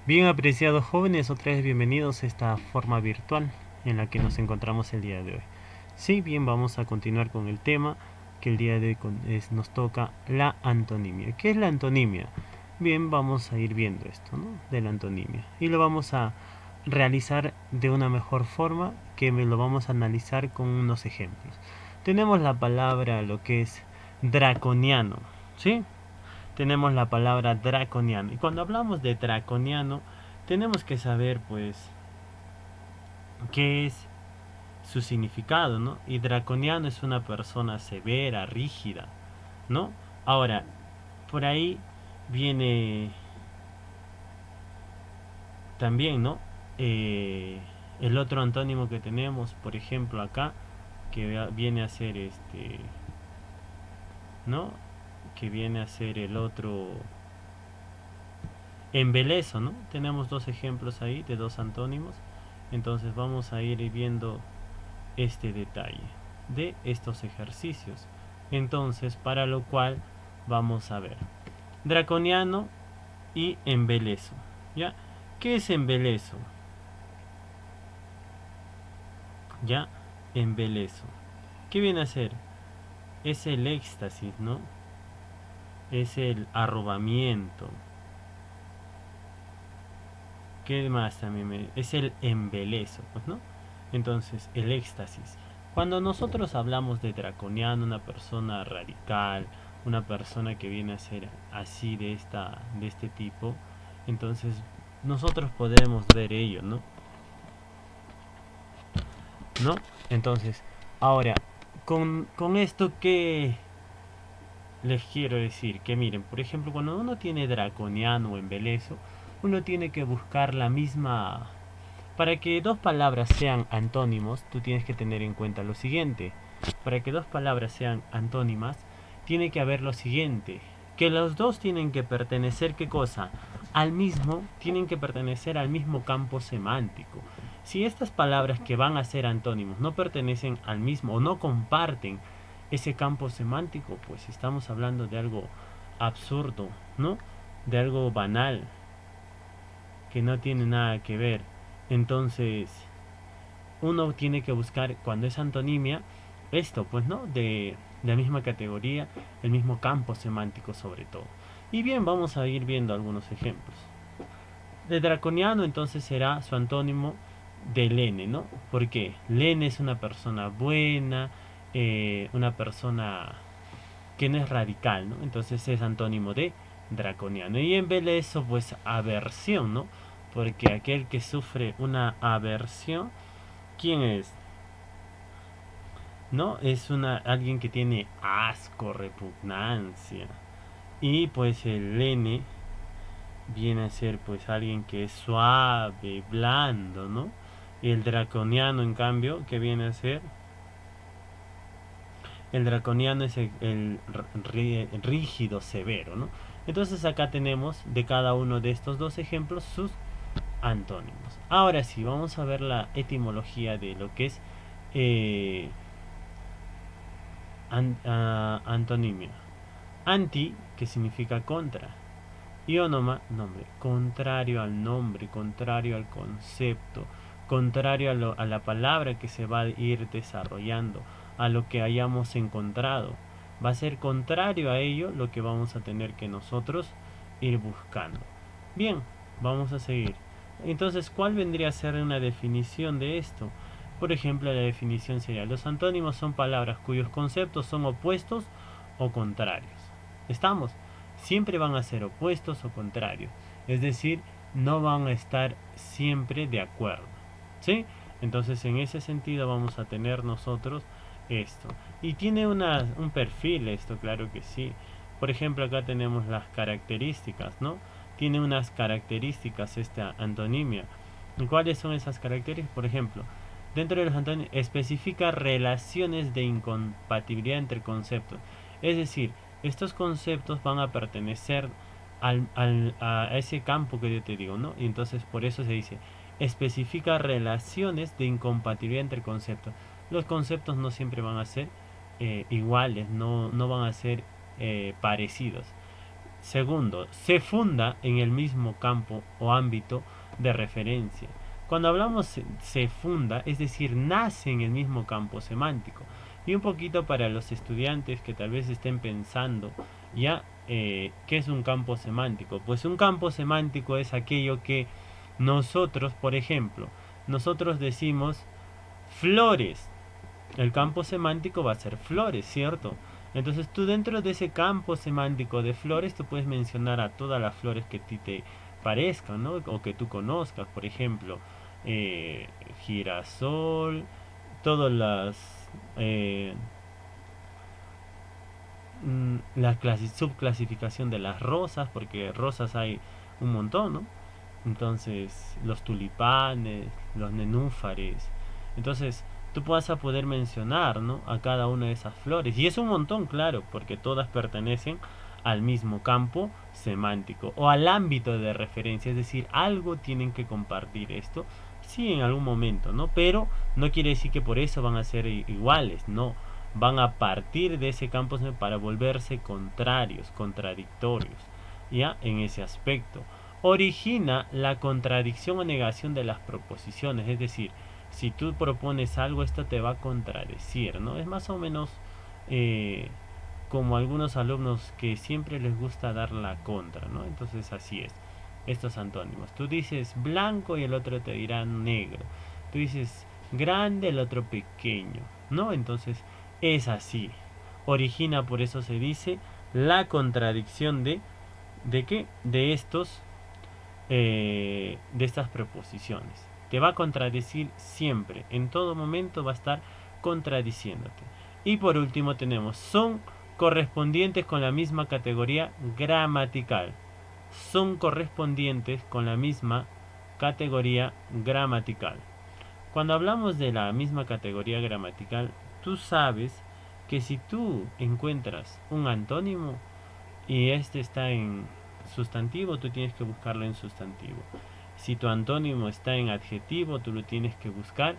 Bien apreciados jóvenes, otra vez bienvenidos a esta forma virtual en la que nos encontramos el día de hoy. Sí, bien, vamos a continuar con el tema que el día de hoy nos toca la antonimia. ¿Qué es la antonimia? Bien, vamos a ir viendo esto, ¿no? De la antonimia. Y lo vamos a realizar de una mejor forma que lo vamos a analizar con unos ejemplos. Tenemos la palabra, lo que es draconiano, ¿sí? Tenemos la palabra draconiano. Y cuando hablamos de draconiano, tenemos que saber, pues, qué es su significado, ¿no? Y draconiano es una persona severa, rígida, ¿no? Ahora, por ahí viene también, ¿no? El otro antónimo que tenemos, por ejemplo, acá, que viene a ser ¿no? Que viene a ser el otro embeleso, ¿no? Tenemos dos ejemplos ahí de dos antónimos. Entonces vamos a ir viendo este detalle de estos ejercicios. Entonces, para lo cual vamos a ver draconiano y embeleso. ¿Ya? ¿Qué es embeleso? ¿Ya? Embeleso. ¿Qué viene a ser? Es el éxtasis, ¿no? Es el arrobamiento. ¿Qué más también? Es el embeleso, pues, ¿no? Entonces, el éxtasis. Cuando nosotros hablamos de draconiano, una persona radical, una persona que viene a ser así de este tipo, entonces nosotros podemos ver ello, ¿no? ¿No? Entonces, ahora, con esto que les quiero decir, que miren, por ejemplo, cuando uno tiene draconiano o embeleso, uno tiene que buscar la misma. Para que dos palabras sean antónimos, tú tienes que tener en cuenta lo siguiente. Para que dos palabras sean antónimas, tiene que haber lo siguiente. Que los dos tienen que pertenecer, ¿qué cosa? Tienen que pertenecer al mismo campo semántico. Si estas palabras que van a ser antónimos no pertenecen al mismo o no comparten ese campo semántico, pues estamos hablando de algo absurdo, ¿no? De algo banal, que no tiene nada que ver. Entonces, uno tiene que buscar, cuando es antonimia, esto, pues, ¿no? De la misma categoría, el mismo campo semántico sobre todo. Y bien, vamos a ir viendo algunos ejemplos. De draconiano, entonces, será su antónimo de lene, ¿no? Porque lene es una persona buena, una persona que no es radical, ¿no? Entonces es antónimo de draconiano. Y embeleso, pues aversión, ¿no? Porque aquel que sufre una aversión, ¿quién es? ¿No? Es alguien que tiene asco, repugnancia. Y pues el N viene a ser pues alguien que es suave, blando, ¿no? Y el draconiano, en cambio, que viene a ser el draconiano es el rígido, severo, ¿no? Entonces acá tenemos de cada uno de estos dos ejemplos sus antónimos. Ahora sí, vamos a ver la etimología de lo que es eh, antonimia. Anti, que significa contra. Y onoma, nombre. Contrario al nombre, contrario al concepto, contrario a la palabra que se va a ir desarrollando, a lo que hayamos encontrado. Va a ser contrario a ello lo que vamos a tener que nosotros ir buscando. Bien, vamos a seguir. Entonces, ¿cuál vendría a ser una definición de esto? Por ejemplo, la definición sería: los antónimos son palabras cuyos conceptos son opuestos o contrarios. ¿Estamos? Siempre van a ser opuestos o contrarios. Es decir, no van a estar siempre de acuerdo. ¿Sí? Entonces, en ese sentido vamos a tener nosotros esto. Y tiene un perfil esto, claro que sí. Por ejemplo, acá tenemos las características, ¿no? Tiene unas características esta antonimia. ¿Cuáles son esas características? Por ejemplo, dentro de los antónimos especifica relaciones de incompatibilidad entre conceptos. Es decir, estos conceptos van a pertenecer a ese campo que yo te digo, ¿no? Y entonces por eso se dice, especifica relaciones de incompatibilidad entre conceptos. Los conceptos no siempre van a ser iguales, no van a ser parecidos. Segundo, se funda en el mismo campo o ámbito de referencia. Cuando hablamos se funda, es decir, nace en el mismo campo semántico. Y un poquito para los estudiantes que tal vez estén pensando, ya, ¿qué es un campo semántico? Pues un campo semántico es aquello que nosotros, por ejemplo, nosotros decimos flores. El campo semántico va a ser flores, ¿cierto? Entonces tú dentro de ese campo semántico de flores, tú puedes mencionar a todas las flores que a ti te parezcan, ¿no? O que tú conozcas, por ejemplo, eh, girasol, todas las la subclasificación de las rosas, porque rosas hay un montón, ¿no? Entonces, los tulipanes, los nenúfares. Entonces, tú vas a poder mencionar, ¿no?, a cada una de esas flores. Y es un montón, claro, porque todas pertenecen al mismo campo semántico o al ámbito de referencia. Es decir, algo tienen que compartir esto. Sí, en algún momento, ¿no? Pero no quiere decir que por eso van a ser iguales, no. Van a partir de ese campo para volverse contrarios, contradictorios, ya, en ese aspecto. Origina la contradicción o negación de las proposiciones, es decir, si tú propones algo, esto te va a contradecir, ¿no? Es más o menos como algunos alumnos que siempre les gusta dar la contra, ¿no? Entonces así es, estos antónimos. Tú dices blanco y el otro te dirá negro. Tú dices grande, el otro pequeño, ¿no? Entonces es así. Origina, por eso se dice, la contradicción ¿de qué? De estas preposiciones. Te va a contradecir siempre, en todo momento va a estar contradiciéndote. Y por último tenemos, son correspondientes con la misma categoría gramatical. Son correspondientes con la misma categoría gramatical. Cuando hablamos de la misma categoría gramatical, tú sabes que si tú encuentras un antónimo y este está en sustantivo, tú tienes que buscarlo en sustantivo. Si tu antónimo está en adjetivo, tú lo tienes que buscar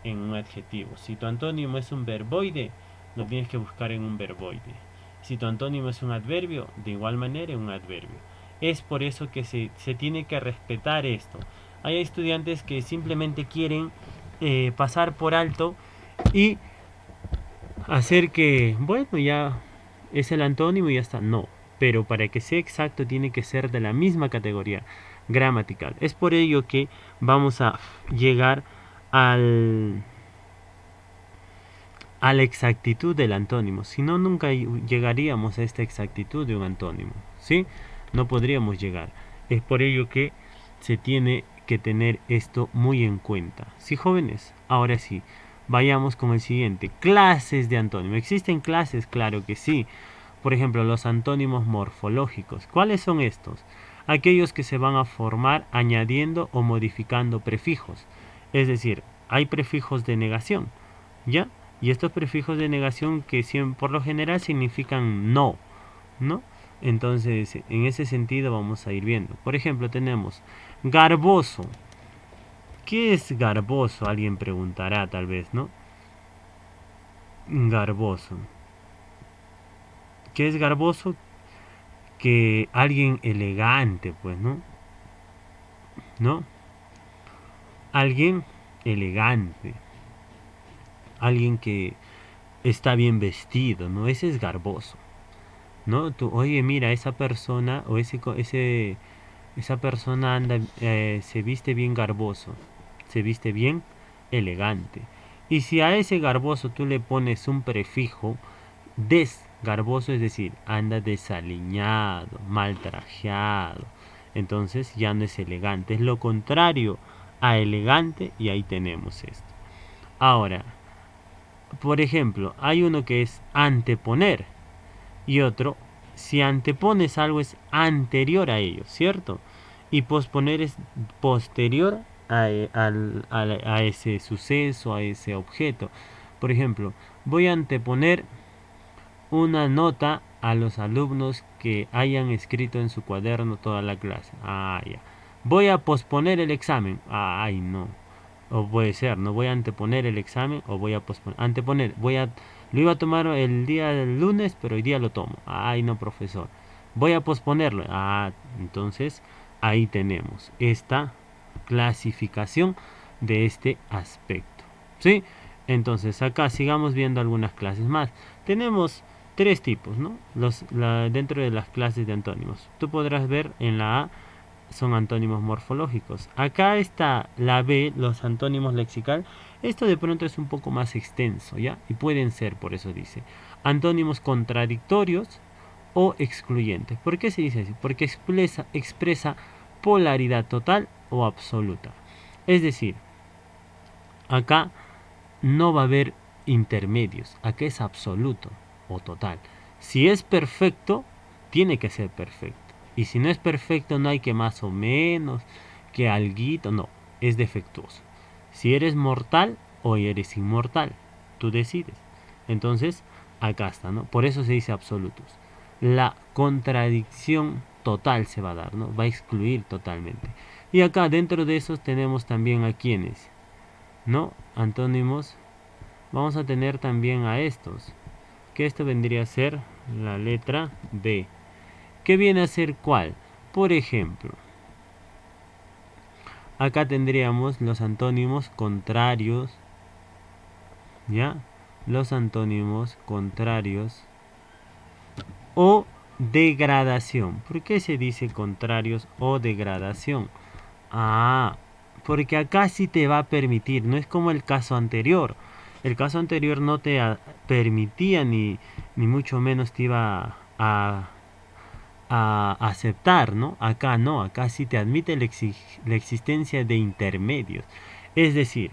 en un adjetivo. Si tu antónimo es un verboide, lo tienes que buscar en un verboide. Si tu antónimo es un adverbio, de igual manera en un adverbio. Es por eso que se tiene que respetar esto. Hay estudiantes que simplemente quieren pasar por alto y hacer que, bueno, ya es el antónimo y ya está. No, pero para que sea exacto tiene que ser de la misma categoría gramatical. Es por ello que vamos a llegar al a la exactitud del antónimo. Si no, nunca llegaríamos a esta exactitud de un antónimo, ¿sí? No podríamos llegar. Es por ello que se tiene que tener esto muy en cuenta. ¿Sí, jóvenes? Ahora sí, vayamos con el siguiente. Clases de antónimo. ¿Existen clases? Claro que sí. Por ejemplo, los antónimos morfológicos. ¿Cuáles son estos? Aquellos que se van a formar añadiendo o modificando prefijos. Es decir, hay prefijos de negación, ¿ya? Y estos prefijos de negación que por lo general significan no, ¿no? Entonces, en ese sentido vamos a ir viendo. Por ejemplo, tenemos garboso. ¿Qué es garboso? Alguien preguntará tal vez, ¿no? Garboso. ¿Qué es garboso? Que alguien elegante, pues, ¿no? ¿No? Alguien elegante. Alguien que está bien vestido, ¿no? Ese es garboso, ¿no? Tú, oye, mira, esa persona o esa persona anda, se viste bien garboso, se viste bien elegante. Y si a ese garboso tú le pones un prefijo desgarboso, es decir, anda desaliñado, mal trajeado, entonces ya no es elegante, es lo contrario a elegante y ahí tenemos esto. Ahora, por ejemplo, hay uno que es anteponer y otro, si antepones algo es anterior a ello, ¿cierto? Y posponer es posterior a ese suceso, a ese objeto. Por ejemplo, voy a anteponer una nota a los alumnos que hayan escrito en su cuaderno toda la clase. Ah, ya. Voy a posponer el examen. Ay, no. O puede ser, no voy a anteponer el examen o voy a posponer. Anteponer, lo iba a tomar el día del lunes, pero hoy día lo tomo. Ay, no, profesor. Voy a posponerlo. Entonces ahí tenemos esta clasificación de este aspecto. ¿Sí? Entonces acá sigamos viendo algunas clases más. Tenemos tres tipos, ¿no? Dentro de las clases de antónimos. Tú podrás ver en la A son antónimos morfológicos. Acá está la B, los antónimos lexical. Esto de pronto es un poco más extenso, ¿ya? Y pueden ser, por eso dice, antónimos contradictorios o excluyentes. ¿Por qué se dice así? Porque expresa polaridad total o absoluta. Es decir, acá no va a haber intermedios. Acá es absoluto o total. Si es perfecto, tiene que ser perfecto. Y si no es perfecto, no hay que más o menos, que alguito, no, es defectuoso. Si eres mortal o eres inmortal, tú decides. Entonces, acá está, ¿no? Por eso se dice absolutos. La contradicción total se va a dar, ¿no? Va a excluir totalmente. Y acá dentro de esos tenemos también a quienes, ¿no? Antónimos. Vamos a tener también a estos, que esto vendría a ser la letra B. ¿Qué viene a ser cuál? Por ejemplo, acá tendríamos los antónimos contrarios, ¿ya? Los antónimos contrarios o degradación. ¿Por qué se dice contrarios o degradación? Porque acá sí te va a permitir, no es como el caso anterior. El caso anterior no te permitía ni mucho menos te iba a aceptar, ¿no? Acá no, acá sí te admite la existencia de intermedios. Es decir,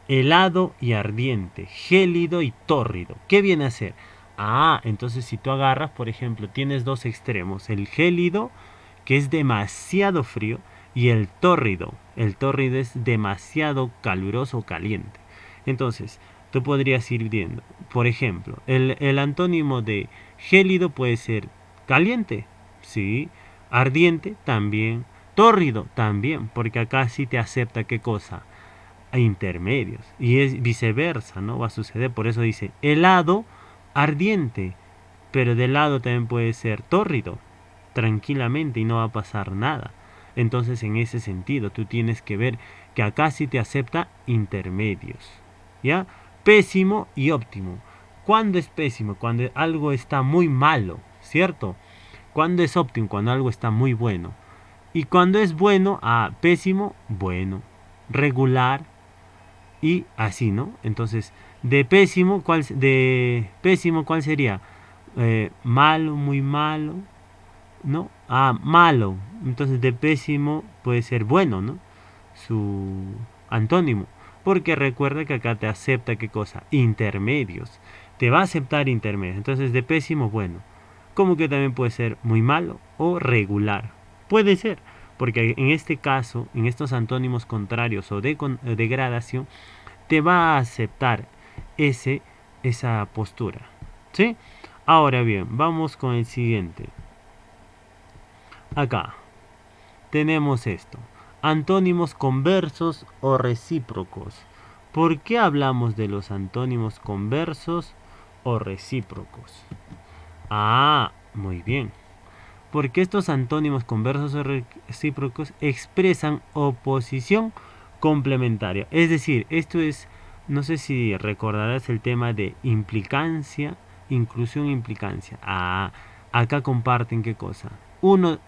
helado y ardiente, gélido y tórrido. ¿Qué viene a ser? Entonces si tú agarras, por ejemplo, tienes dos extremos, el gélido, que es demasiado frío, y el tórrido. El tórrido es demasiado caluroso o caliente. Entonces, tú podrías ir viendo, por ejemplo, el antónimo de gélido puede ser caliente, sí, ardiente también, tórrido también, porque acá sí te acepta qué cosa, a intermedios, y es viceversa, ¿no? Va a suceder, por eso dice helado, ardiente, pero de helado también puede ser tórrido, tranquilamente, y no va a pasar nada. Entonces, en ese sentido, tú tienes que ver que acá sí te acepta intermedios, ¿ya? Pésimo y óptimo. ¿Cuándo es pésimo? Cuando algo está muy malo, ¿cierto? ¿Cuándo es óptimo? Cuando algo está muy bueno. Y cuando es bueno, pésimo, bueno. Regular, y así, ¿no? Entonces, de pésimo, ¿cuál sería? Malo, muy malo, ¿no? Malo. Entonces, de pésimo puede ser bueno, ¿no? Su antónimo. Porque recuerda que acá te acepta, ¿qué cosa? Intermedios. Te va a aceptar intermedios. Entonces, de pésimo, bueno. Como que también puede ser muy malo o regular. Puede ser. Porque en este caso, en estos antónimos contrarios o de degradación, te va a aceptar esa postura. ¿Sí? Ahora bien, vamos con el siguiente. Acá tenemos esto. Antónimos conversos o recíprocos. ¿Por qué hablamos de los antónimos conversos o recíprocos? Muy bien. Porque estos antónimos conversos o recíprocos expresan oposición complementaria. Es decir, esto es, no sé si recordarás el tema de implicancia, inclusión e implicancia. Acá comparten qué cosa. Uno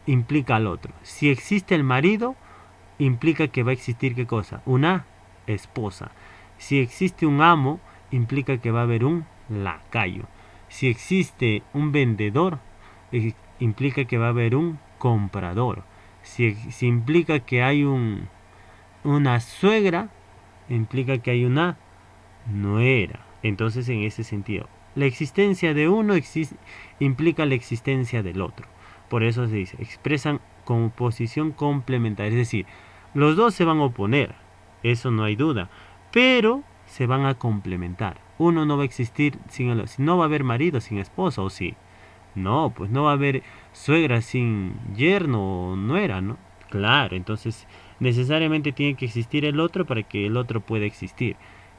implica al otro. Si existe el marido, implica que va a existir qué cosa. Una esposa. Si existe un amo, implica que va a haber un lacayo. Si existe un vendedor, implica que va a haber un comprador. Si implica que hay una suegra, implica que hay una nuera. Entonces, en ese sentido, la existencia de uno implica la existencia del otro. Por eso se dice, expresan composición complementaria. Es decir, los dos se van a oponer, eso no hay duda, pero se van a complementar. Uno no va a existir sin el otro. No va a haber marido sin esposa, ¿o sí? No, pues no va a haber suegra sin yerno o nuera, ¿no? Claro, entonces necesariamente tiene que existir el otro para que el otro pueda existir.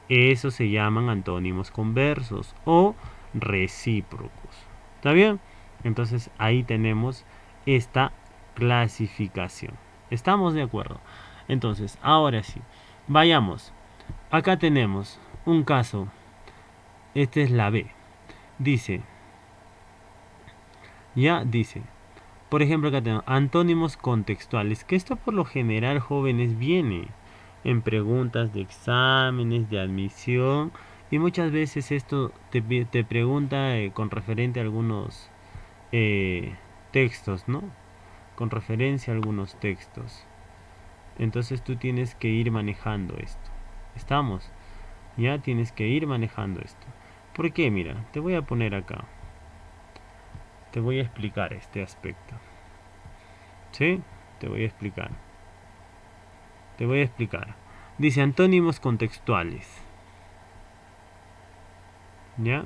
Eso se llaman antónimos conversos o recíprocos. ¿Está bien? Entonces ahí tenemos esta clasificación. ¿Estamos de acuerdo? Entonces, ahora sí, vayamos. Acá tenemos un caso. Esta es la B. Dice, ya dice, por ejemplo, acá tenemos antónimos contextuales, que esto por lo general, jóvenes, viene en preguntas de exámenes, de admisión, y muchas veces esto te pregunta con referente a algunos textos, ¿no? Con referencia a algunos textos. Entonces tú tienes que ir manejando esto. ¿Estamos? Ya tienes que ir manejando esto. ¿Por qué? Mira, te voy a poner acá. Te voy a explicar este aspecto. ¿Sí? Te voy a explicar. Te voy a explicar. Dice antónimos contextuales. ¿Ya?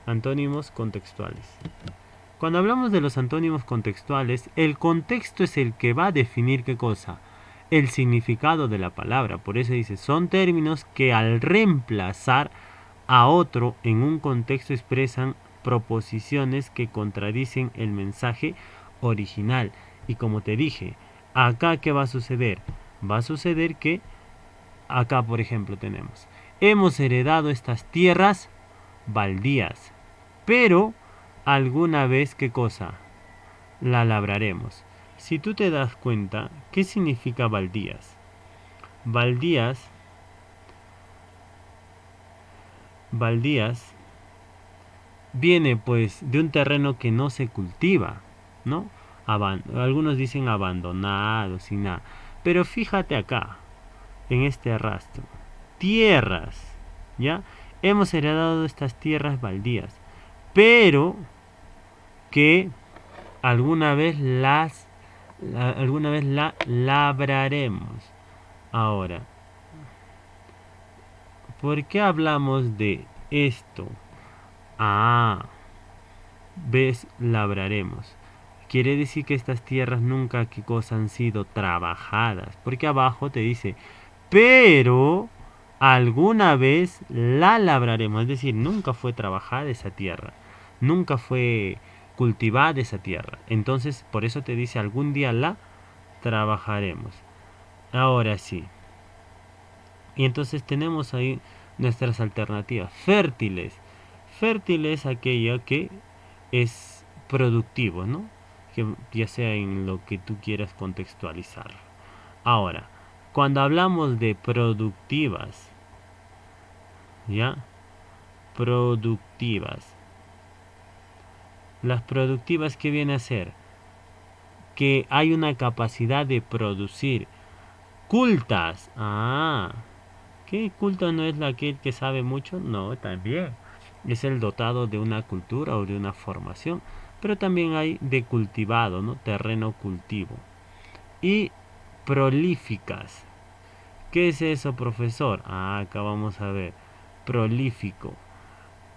Antónimos contextuales. Cuando hablamos de los antónimos contextuales, el contexto es el que va a definir qué cosa, el significado de la palabra. Por eso dice, son términos que al reemplazar a otro en un contexto expresan proposiciones que contradicen el mensaje original. Y como te dije, acá ¿qué va a suceder? Va a suceder que acá, por ejemplo, tenemos, hemos heredado estas tierras baldías, pero alguna vez, ¿qué cosa? La labraremos. Si tú te das cuenta, ¿qué significa baldías? Baldías, baldías viene pues de un terreno que no se cultiva, ¿no? Algunos dicen abandonado, sin nada. Pero fíjate acá, en este rastro, tierras, ¿ya? Hemos heredado estas tierras baldías, pero que alguna vez la labraremos. Ahora, ¿por qué hablamos de esto? Ah, ves, labraremos. Quiere decir que estas tierras nunca, ¿qué cosa? Han sido trabajadas. Porque abajo te dice, pero alguna vez la labraremos. Es decir, nunca fue trabajada esa tierra. Nunca fue cultivada esa tierra. Entonces, por eso te dice, algún día la trabajaremos. Ahora sí. Y entonces tenemos ahí nuestras alternativas. Fértiles. Fértil es aquello que es productivo, ¿no? Que ya sea en lo que tú quieras contextualizar. Ahora, cuando hablamos de productivas, ¿ya? Productivas. Las productivas, ¿qué viene a ser? Que hay una capacidad de producir. Cultas. Ah, ¿qué culto no es aquel que sabe mucho? No, también. Es el dotado de una cultura o de una formación. Pero también hay de cultivado, ¿no? Terreno cultivo. Y prolíficas. ¿Qué es eso, profesor? Ah, acá vamos a ver. Prolífico.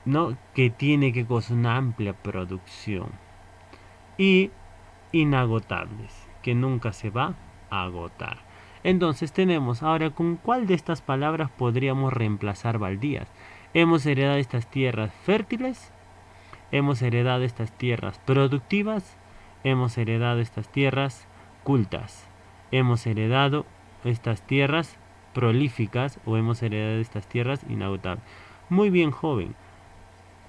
¿No? Que tiene que cosa una amplia producción. Y inagotables. Que nunca se va a agotar. Entonces tenemos, ahora, ¿con cuál de estas palabras podríamos reemplazar baldías? Hemos heredado estas tierras fértiles, hemos heredado estas tierras productivas, hemos heredado estas tierras cultas, hemos heredado estas tierras prolíficas o hemos heredado estas tierras inagotables. Muy bien, joven.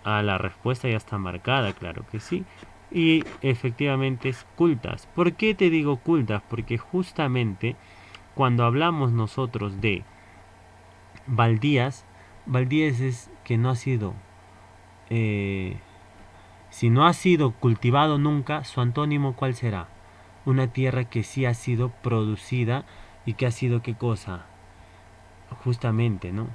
La respuesta ya está marcada, claro que sí. Y efectivamente es cultas. ¿Por qué te digo cultas? Porque justamente cuando hablamos nosotros de baldías, baldías es que no ha sido, eh, si no ha sido cultivado nunca, su antónimo ¿cuál será? Una tierra que sí ha sido producida y que ha sido ¿qué cosa? Justamente, ¿no?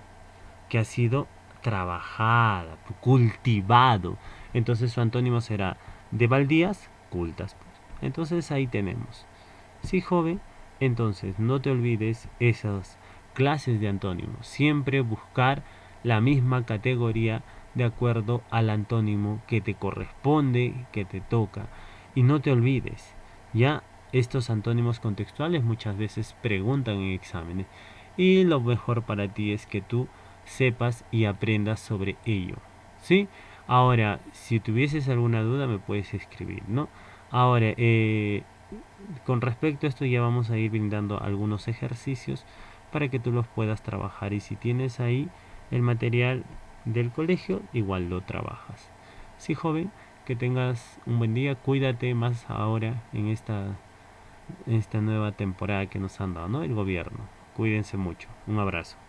Que ha sido trabajada, cultivado. Entonces su antónimo será de baldías, cultas. Entonces ahí tenemos. Sí, joven, entonces no te olvides esas clases de antónimos. Siempre buscar la misma categoría de acuerdo al antónimo que te corresponde, que te toca. Y no te olvides, ya estos antónimos contextuales muchas veces preguntan en exámenes. Y lo mejor para ti es que tú sepas y aprendas sobre ello. ¿Sí? Ahora, si tuvieses alguna duda me puedes escribir, ¿no? Ahora, con respecto a esto ya vamos a ir brindando algunos ejercicios para que tú los puedas trabajar y si tienes ahí el material del colegio, igual lo trabajas. Sí, joven, que tengas un buen día, cuídate más ahora en esta nueva temporada que nos han dado, ¿no? El gobierno. Cuídense mucho. Un abrazo.